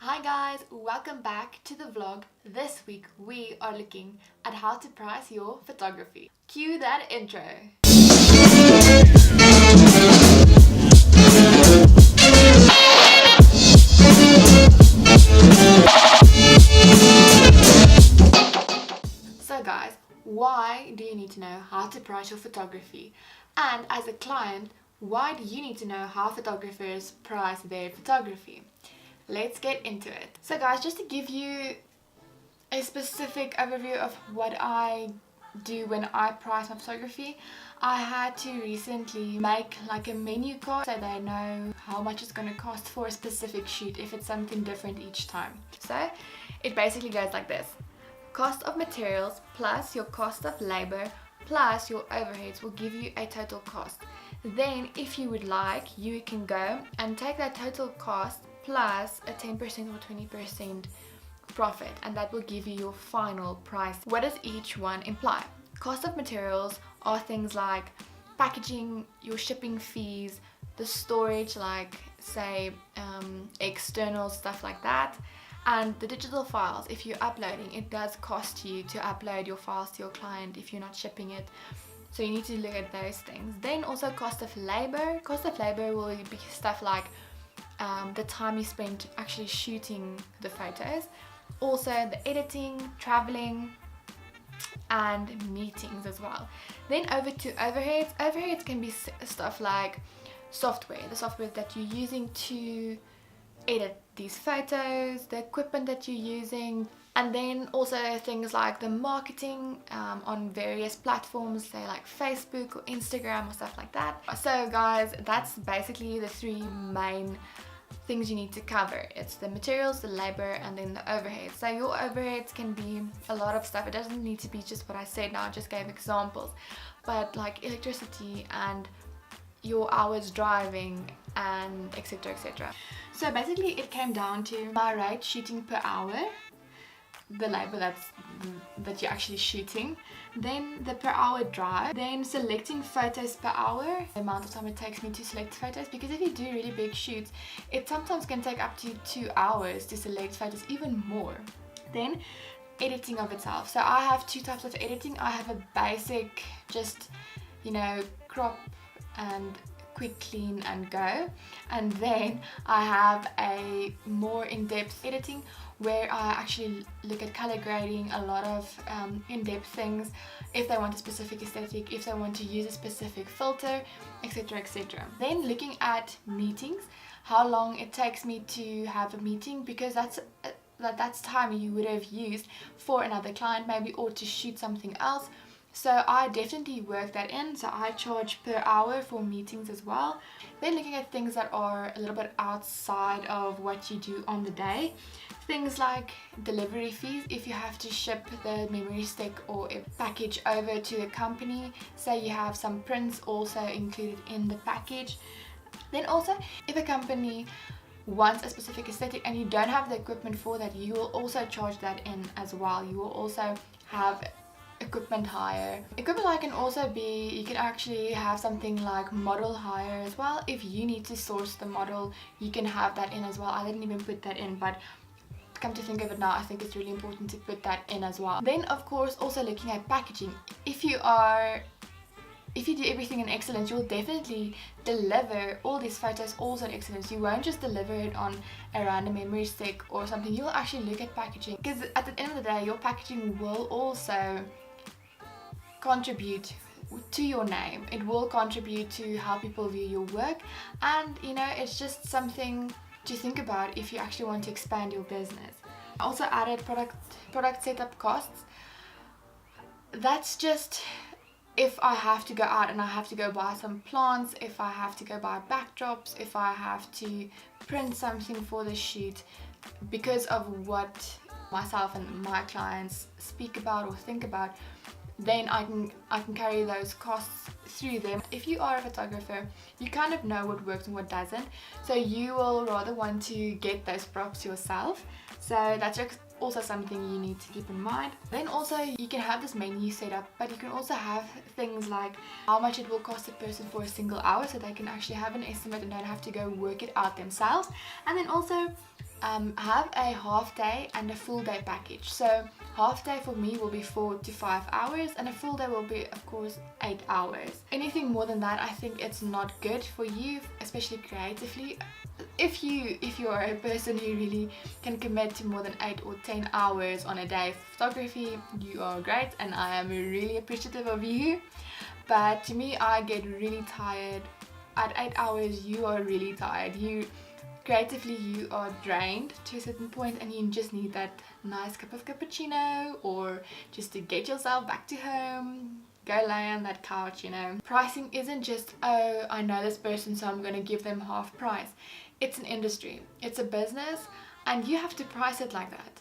Hi guys, welcome back to the vlog. This week we are looking at how to price your photography. Cue that intro. So guys, why do you need to know how to price your photography? And as a client, why do you need to know how photographers price their photography? Let's get into it. So guys, just to give you a specific overview of what I do when I price my photography, I had to recently make like a menu card so they know how much it's going to cost for a specific shoot if it's something different each time. So it basically goes like this: cost of materials plus your cost of labor plus your overheads will give you a total cost. Then if you would like, you can go and take that total cost plus a 10% or 20% profit, and that will give you your final price. What does each one imply? Cost of materials are things like packaging, your shipping fees, the storage, like say external stuff like that, and the digital files. If you're uploading, it does cost you to upload your files to your client if you're not shipping it. So you need to look at those things. Then also cost of labor. Cost of labor will be stuff like the time you spend actually shooting the photos, also the editing, traveling, and meetings as well. Then over to overheads. Overheads can be stuff like software, the software that you're using to edit these photos, the equipment that you're using, and then also things like the marketing on various platforms, say like Facebook or Instagram or stuff like that. So guys, that's basically the three main things you need to cover. It's the materials, the labor, and then the overheads. So your overheads can be a lot of stuff. It doesn't need to be just what I said now, I just gave examples, but like electricity and your hours driving and etc, etc. So basically it came down to my rate shooting per hour, the labor that you're actually shooting, then the per hour drive, then selecting photos per hour, the amount of time it takes me to select photos, because if you do really big shoots, it sometimes can take up to 2 hours to select photos, even more. Then editing of itself. So I have two types of editing. I have a basic, just crop and quick clean and go, and then I have a more in-depth editing where I actually look at color grading, a lot of in-depth things, if they want a specific aesthetic, if they want to use a specific filter, etc, etc. Then looking at meetings, how long it takes me to have a meeting, because that's time you would have used for another client maybe, or to shoot something else. So I definitely work that in, so I charge per hour for meetings as well. Then looking at things that are a little bit outside of what you do on the day, things like delivery fees. If you have to ship the memory stick or a package over to the company, say you have some prints also included in the package. Then also if a company wants a specific aesthetic and you don't have the equipment for that, you will also charge that in as well. You will also have equipment hire. Equipment hire can also be, you can actually have something like model hire as well. If you need to source the model, you can have that in as well. I didn't even put that in, but come to think of it now, I think it's really important to put that in as well. Then of course also looking at packaging. If you do everything in excellence, you'll definitely deliver all these photos also in excellence. You won't just deliver it on a random memory stick or something. You'll actually look at packaging, because at the end of the day your packaging will also contribute to your name. It will contribute to how people view your work, and it's just something to think about if you actually want to expand your business. I also added product setup costs. That's just if I have to go out and I have to go buy some plants, if I have to go buy backdrops, if I have to print something for the shoot, because of what myself and my clients speak about or think about, then I can carry those costs through them. If you are a photographer, you kind of know what works and what doesn't, so you will rather want to get those props yourself. So that's also something you need to keep in mind. Then also you can have this menu set up, but you can also have things like how much it will cost a person for a single hour, so they can actually have an estimate and don't have to go work it out themselves. And then also have a half day and a full day package. So half day for me will be 4 to 5 hours, and a full day will be, of course, 8 hours. Anything more than that, I think it's not good for you, especially creatively. If you are a person who really can commit to more than 8 or 10 hours on a day of photography, you are great, and I am really appreciative of you. But to me, I get really tired. At 8 hours, you are really tired. Creatively, you are drained to a certain point, and you just need that nice cup of cappuccino, or just to get yourself back to home, go lay on that couch, you know. Pricing isn't just, oh, I know this person, so I'm going to give them half price. It's an industry, it's a business, and you have to price it like that.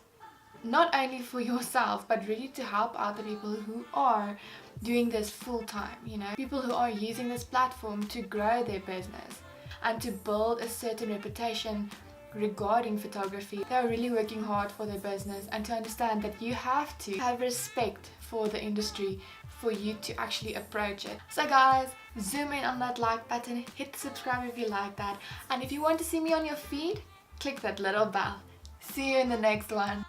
Not only for yourself, but really to help out the people who are doing this full time, you know. People who are using this platform to grow their business and to build a certain reputation regarding photography. They are really working hard for their business, and to understand that you have to have respect for the industry for you to actually approach it. So guys, zoom in on that like button, hit subscribe if you like that, and if you want to see me on your feed, click that little bell. See you in the next one.